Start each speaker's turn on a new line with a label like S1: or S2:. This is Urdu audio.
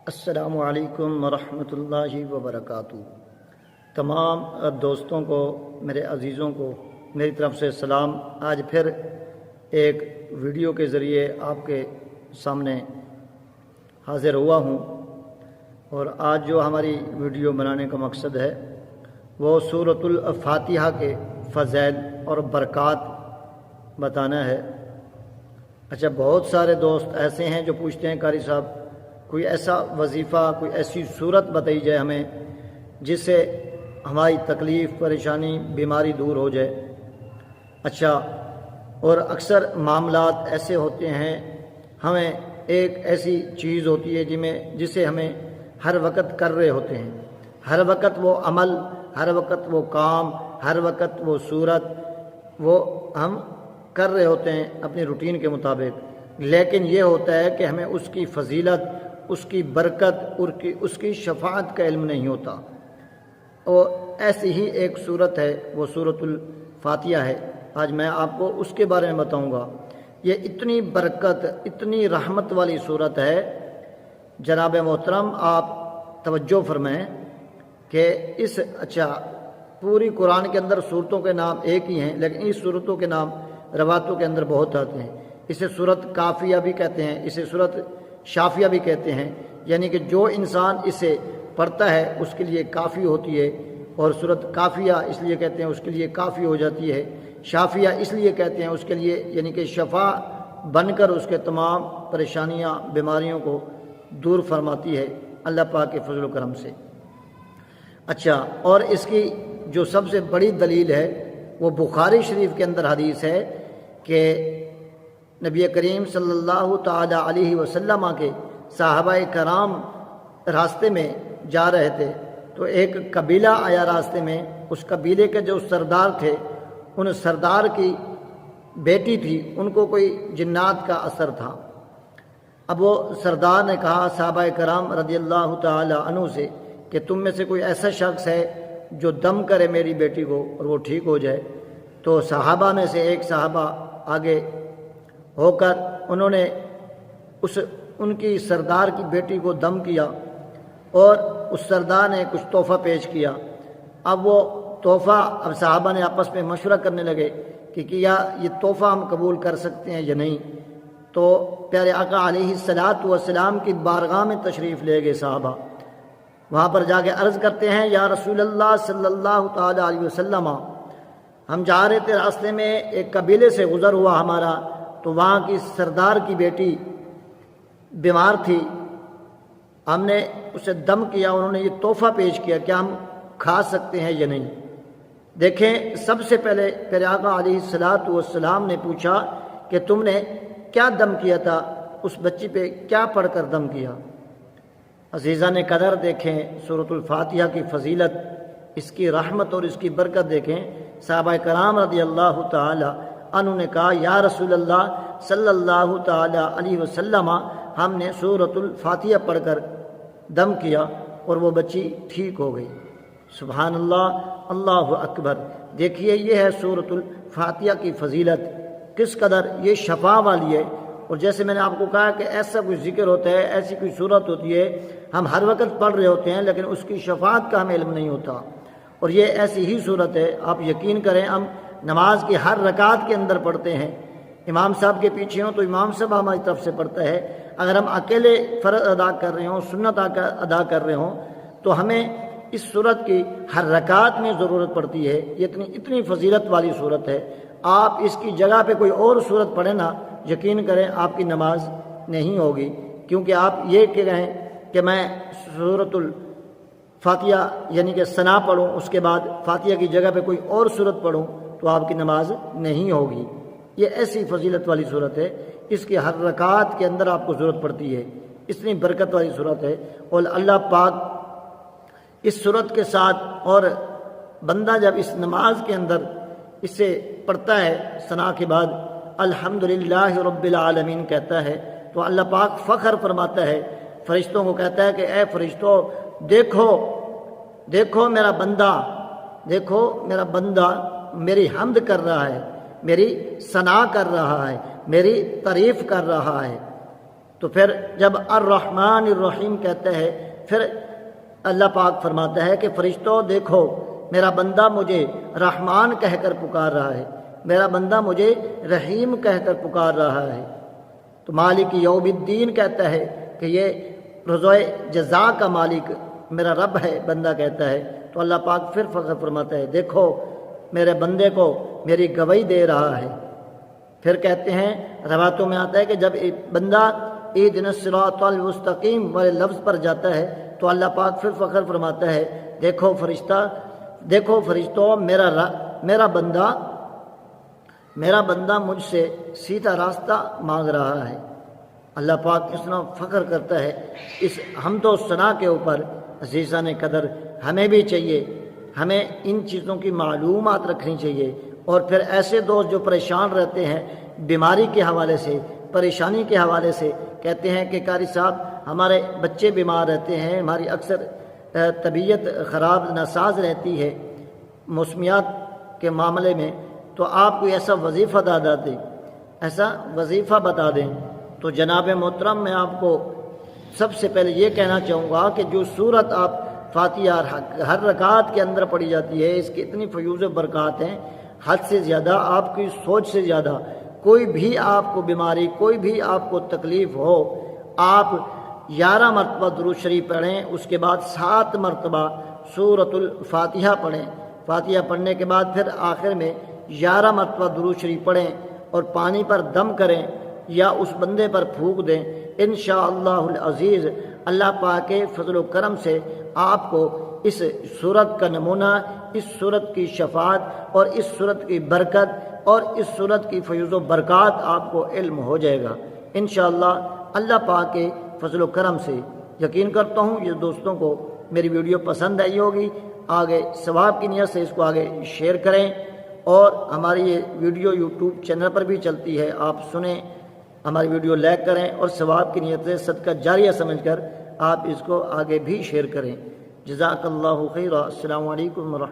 S1: السلام علیکم ورحمۃ اللہ وبرکاتہ۔ تمام دوستوں کو، میرے عزیزوں کو میری طرف سے سلام۔ آج پھر ایک ویڈیو کے ذریعے آپ کے سامنے حاضر ہوا ہوں، اور آج جو ہماری ویڈیو بنانے کا مقصد ہے وہ سورۃ الفاتحہ کے فضائل اور برکات بتانا ہے۔ اچھا، بہت سارے دوست ایسے ہیں جو پوچھتے ہیں قاری صاحب کوئی ایسا وظیفہ، کوئی ایسی صورت بتائی جائے ہمیں جس سے ہماری تکلیف، پریشانی، بیماری دور ہو جائے۔ اچھا، اور اکثر معاملات ایسے ہوتے ہیں، ہمیں ایک ایسی چیز ہوتی ہے جسے ہمیں ہر وقت کر رہے ہوتے ہیں، ہر وقت وہ عمل، ہر وقت وہ کام، ہر وقت وہ صورت وہ ہم کر رہے ہوتے ہیں اپنی روٹین کے مطابق، لیکن یہ ہوتا ہے کہ ہمیں اس کی فضیلت، اس کی برکت اور اس کی شفاعت کا علم نہیں ہوتا۔ اور ایسی ہی ایک صورت ہے، وہ سورۃ الفاتحہ ہے۔ آج میں آپ کو اس کے بارے میں بتاؤں گا۔ یہ اتنی برکت، اتنی رحمت والی صورت ہے، جناب محترم آپ توجہ فرمائیں کہ پوری قرآن کے اندر صورتوں کے نام ایک ہی ہیں، لیکن اس صورتوں کے نام روایتوں کے اندر بہت آتے ہیں۔ اسے صورت کافیہ بھی کہتے ہیں، اسے صورت شافیہ بھی کہتے ہیں، یعنی کہ جو انسان اسے پڑھتا ہے اس کے لیے کافی ہوتی ہے، اور صورت کافیہ اس لیے کہتے ہیں اس کے لیے کافی ہو جاتی ہے، شافیہ اس لیے کہتے ہیں اس کے لیے یعنی کہ شفا بن کر اس کے تمام پریشانیاں، بیماریوں کو دور فرماتی ہے اللہ پاک کے فضل و کرم سے۔ اچھا، اور اس کی جو سب سے بڑی دلیل ہے وہ بخاری شریف کے اندر حدیث ہے کہ نبی کریم صلی اللہ تعالی علیہ وسلم کے صحابہ کرام راستے میں جا رہے تھے، تو ایک قبیلہ آیا راستے میں۔ اس قبیلے کے جو سردار تھے، ان سردار کی بیٹی تھی، ان کو کوئی جنات کا اثر تھا۔ اب وہ سردار نے کہا صحابہ کرام رضی اللہ تعالی عنہ سے کہ تم میں سے کوئی ایسا شخص ہے جو دم کرے میری بیٹی کو اور وہ ٹھیک ہو جائے۔ تو صحابہ میں سے ایک صحابہ آگے ہو کر انہوں نے ان کی سردار کی بیٹی کو دم کیا، اور اس سردار نے کچھ تحفہ پیش کیا۔ اب وہ تحفہ، اب صحابہ نے آپس میں مشورہ کرنے لگے کہ کیا یہ تحفہ ہم قبول کر سکتے ہیں یا نہیں۔ تو پیارے آقا علیہ الصلاۃ والسلام کی بارگاہ میں تشریف لے گئے صحابہ، وہاں پر جا کے عرض کرتے ہیں یا رسول اللہ صلی اللہ تعالی علیہ وسلم، ہم جا رہے تھے، راستے میں ایک قبیلے سے گزر ہوا ہمارا، تو وہاں کی سردار کی بیٹی بیمار تھی، ہم نے اسے دم کیا، انہوں نے یہ تحفہ پیش کیا، کیا ہم کھا سکتے ہیں یا نہیں؟ دیکھیں، سب سے پہلے پیارے آقا علیہ الصلاۃ والسلام نے پوچھا کہ تم نے کیا دم کیا تھا، اس بچی پہ کیا پڑھ کر دم کیا؟ عزیزان قدر، دیکھیں سورۃ الفاتحہ کی فضیلت، اس کی رحمت اور اس کی برکت دیکھیں۔ صحابہ کرام رضی اللہ تعالی عنہ نے کہا یا رسول اللہ صلی اللہ تعالی علیہ وسلم، ہم نے سورۃ الفاتحہ پڑھ کر دم کیا اور وہ بچی ٹھیک ہو گئی۔ سبحان اللہ، اللہ اکبر۔ دیکھیے، یہ ہے سورۃ الفاتحہ کی فضیلت، کس قدر یہ شفا والی ہے۔ اور جیسے میں نے آپ کو کہا کہ ایسا کوئی ذکر ہوتا ہے، ایسی کوئی صورت ہوتی ہے، ہم ہر وقت پڑھ رہے ہوتے ہیں لیکن اس کی شفاعت کا ہمیں علم نہیں ہوتا، اور یہ ایسی ہی صورت ہے۔ آپ یقین کریں، ہم نماز کی ہر رکعت کے اندر پڑھتے ہیں، امام صاحب کے پیچھے ہوں تو امام صاحب ہماری طرف سے پڑھتا ہے، اگر ہم اکیلے فرض ادا کر رہے ہوں، سنت ادا کر رہے ہوں، تو ہمیں اس صورت کی ہر رکعت میں ضرورت پڑتی ہے۔ یہ اتنی فضیلت والی صورت ہے، آپ اس کی جگہ پہ کوئی اور صورت پڑھیں نا، یقین کریں آپ کی نماز نہیں ہوگی، کیونکہ آپ یہ کہیں کہ میں سورۃ الفاتحہ یعنی کہ ثنا پڑھوں، اس کے بعد فاتحہ کی جگہ پہ کوئی اور صورت پڑھوں تو آپ کی نماز نہیں ہوگی۔ یہ ایسی فضیلت والی صورت ہے، اس کی ہر رکعت کے اندر آپ کو ضرورت پڑتی ہے، اتنی برکت والی صورت ہے۔ اور اللہ پاک اس صورت کے ساتھ، اور بندہ جب اس نماز کے اندر اسے پڑھتا ہے ثنا کے بعد الحمدللہ رب العالمین کہتا ہے، تو اللہ پاک فخر فرماتا ہے، فرشتوں کو کہتا ہے کہ اے فرشتوں، دیکھو میرا بندہ، دیکھو میرا بندہ میری حمد کر رہا ہے، میری ثنا کر رہا ہے، میری تعریف کر رہا ہے۔ تو پھر جب الرحمن الرحیم کہتے ہیں پھر اللہ پاک فرماتا ہے کہ فرشتوں دیکھو میرا بندہ مجھے رحمان کہہ کر پکار رہا ہے، میرا بندہ مجھے رحیم کہہ کر پکار رہا ہے۔ تو مالک یوم الدین کہتا ہے کہ یہ رضوئے جزا کا مالک میرا رب ہے، بندہ کہتا ہے۔ تو اللہ پاک پھر فخر فرماتا ہے دیکھو میرے بندے کو میری گواہی دے رہا ہے۔ پھر کہتے ہیں روایتوں میں آتا ہے کہ جب بندہ اہدنا الصراط المستقیم والے لفظ پر جاتا ہے تو اللہ پاک پھر فخر فرماتا ہے دیکھو فرشتوں میرا بندہ مجھ سے سیدھا راستہ مانگ رہا ہے۔ اللہ پاک اس طرح فخر کرتا ہے۔ اس حمد و ثنا کے اوپر عزیزان قدر ہمیں بھی چاہیے، ہمیں ان چیزوں کی معلومات رکھنی چاہیے۔ اور پھر ایسے دوست جو پریشان رہتے ہیں بیماری کے حوالے سے، پریشانی کے حوالے سے، کہتے ہیں کہ قاری صاحب ہمارے بچے بیمار رہتے ہیں، ہماری اکثر طبیعت خراب ناساز رہتی ہے موسمیات کے معاملے میں، تو آپ کوئی ایسا وظیفہ بتا دیں۔ تو جناب محترم میں آپ کو سب سے پہلے یہ کہنا چاہوں گا کہ جو صورت آپ فاتحہ ہر رکعت کے اندر پڑھی جاتی ہے، اس کی اتنی فیوز و برکات ہیں، حد سے زیادہ آپ کی سوچ سے زیادہ کوئی بھی آپ کو بیماری، کوئی بھی آپ کو تکلیف ہو، آپ 11 مرتبہ درود شریف پڑھیں، اس کے بعد 7 مرتبہ سورۃ الفاتحہ پڑھیں، فاتحہ پڑھنے کے بعد پھر آخر میں 11 مرتبہ درود شریف پڑھیں اور پانی پر دم کریں یا اس بندے پر پھونک دیں۔ انشاءاللہ العزیز اللہ پاک کے فضل و کرم سے آپ کو اس صورت کا نمونہ، اس صورت کی شفاعت اور اس صورت کی برکت اور اس صورت کی فیض و برکات آپ کو علم ہو جائے گا انشاءاللہ اللہ پاک کے فضل و کرم سے۔ یقین کرتا ہوں یہ دوستوں کو میری ویڈیو پسند آئی ہوگی، آگے ثواب کی نیت سے اس کو آگے شیئر کریں، اور ہماری یہ ویڈیو یوٹیوب چینل پر بھی چلتی ہے، آپ سنیں، ہماری ویڈیو لائک کریں اور ثواب کی نیت سے صدقہ جاریہ سمجھ کر آپ اس کو آگے بھی شیئر کریں۔ جزاک اللہ خیر۔ السلام علیکم ورحمۃ اللہ۔